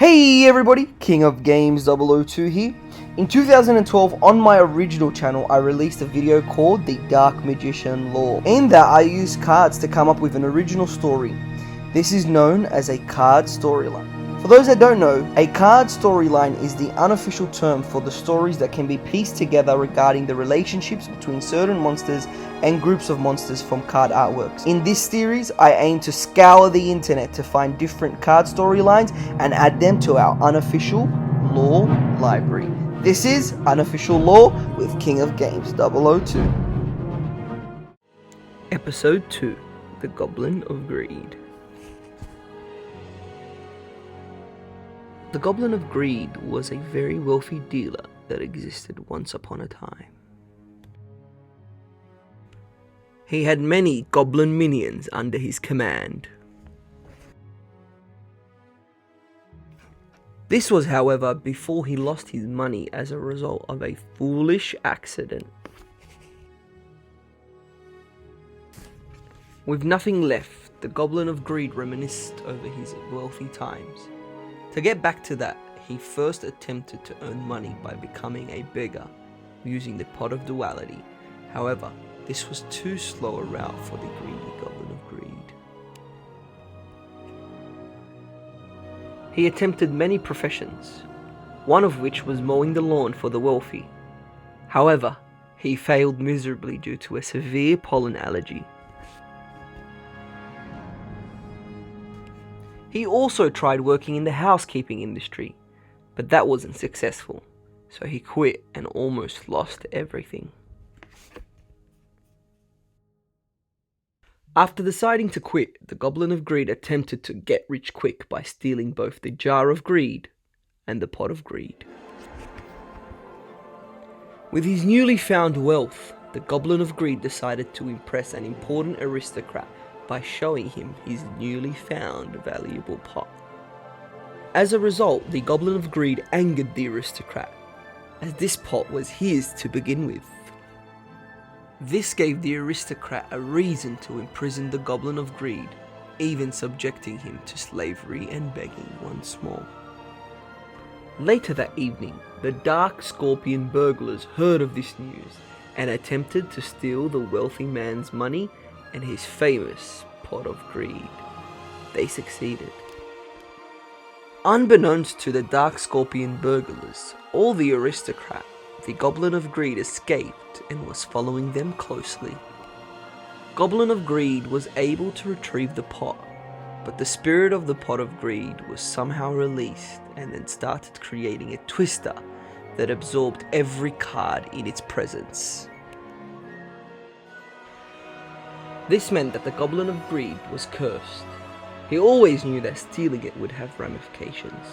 Hey everybody, King of Games 002 here. In 2012, on my original channel, I released a video called The Dark Magician Lore. In that, I used cards to come up with an original story. This is known as a card storyline. For those that don't know, a card storyline is the unofficial term for the stories that can be pieced together regarding the relationships between certain monsters and groups of monsters from card artworks. In this series, I aim to scour the internet to find different card storylines and add them to our unofficial lore library. This is Unofficial Lore with King of Games 002. Episode 2, The Goblin of Greed. The Goblin of Greed was a very wealthy dealer that existed once upon a time. He had many goblin minions under his command. This was, however, before he lost his money as a result of a foolish accident. With nothing left, the Goblin of Greed reminisced over his wealthy times. To get back to that, he first attempted to earn money by becoming a beggar, using the Pot of Duality. However, this was too slow a route for the greedy Goblin of Greed. He attempted many professions, one of which was mowing the lawn for the wealthy. However, he failed miserably due to a severe pollen allergy. He also tried working in the housekeeping industry, but that wasn't successful, so he quit and almost lost everything. After deciding to quit, the Goblin of Greed attempted to get rich quick by stealing both the Jar of Greed and the Pot of Greed. With his newly found wealth, the Goblin of Greed decided to impress an important aristocrat by showing him his newly found valuable pot. As a result, the Goblin of Greed angered the aristocrat, as this pot was his to begin with. This gave the aristocrat a reason to imprison the Goblin of Greed, even subjecting him to slavery and begging once more. Later that evening, the Dark Scorpion Burglars heard of this news and attempted to steal the wealthy man's money and his famous Pot of Greed. They succeeded. Unbeknownst to the Dark Scorpion Burglars, all the aristocrat, the Goblin of Greed escaped and was following them closely. Goblin of Greed was able to retrieve the pot, but the spirit of the Pot of Greed was somehow released and then started creating a twister that absorbed every card in its presence. This meant that the Goblin of Greed was cursed. He always knew that stealing it would have ramifications.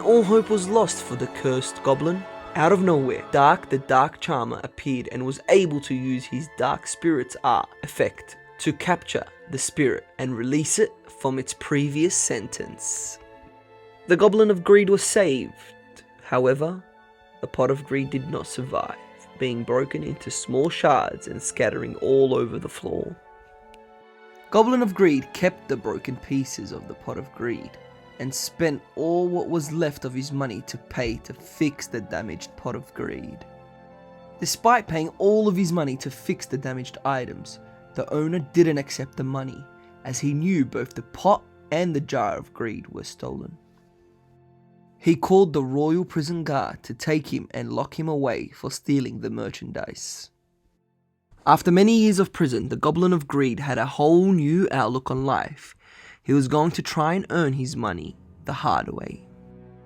All hope was lost for the cursed goblin. Out of nowhere, Dark the Dark Charmer appeared and was able to use his Dark Spirit's art effect to capture the spirit and release it from its previous sentence. The Goblin of Greed was saved. However, the Pot of Greed did not survive, being broken into small shards and scattering all over the floor. Goblin of Greed kept the broken pieces of the Pot of Greed and spent all what was left of his money to pay to fix the damaged Pot of Greed. Despite paying all of his money to fix the damaged items, the owner didn't accept the money, as he knew both the pot and the Jar of Greed were stolen. He called the royal prison guard to take him and lock him away for stealing the merchandise. After many years of prison, the Goblin of Greed had a whole new outlook on life. He was going to try and earn his money the hard way.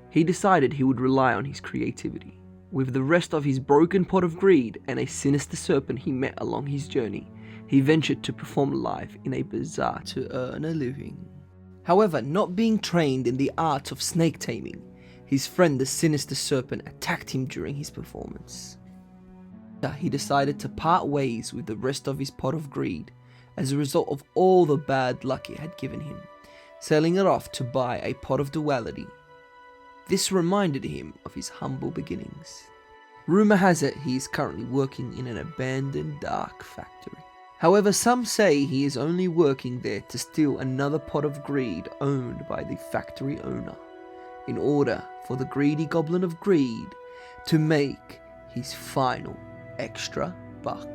He decided he would rely on his creativity. With the rest of his broken Pot of Greed and a sinister serpent he met along his journey, he ventured to perform live in a bazaar to earn a living. However, not being trained in the art of snake taming, his friend the sinister serpent attacked him during his performance. He decided to part ways with the rest of his Pot of Greed as a result of all the bad luck it had given him, selling it off to buy a Pot of Duality. This reminded him of his humble beginnings. Rumor has it he is currently working in an abandoned dark factory. However, some say he is only working there to steal another Pot of Greed owned by the factory owner. in order for the greedy Goblin of Greed to make his final extra buck.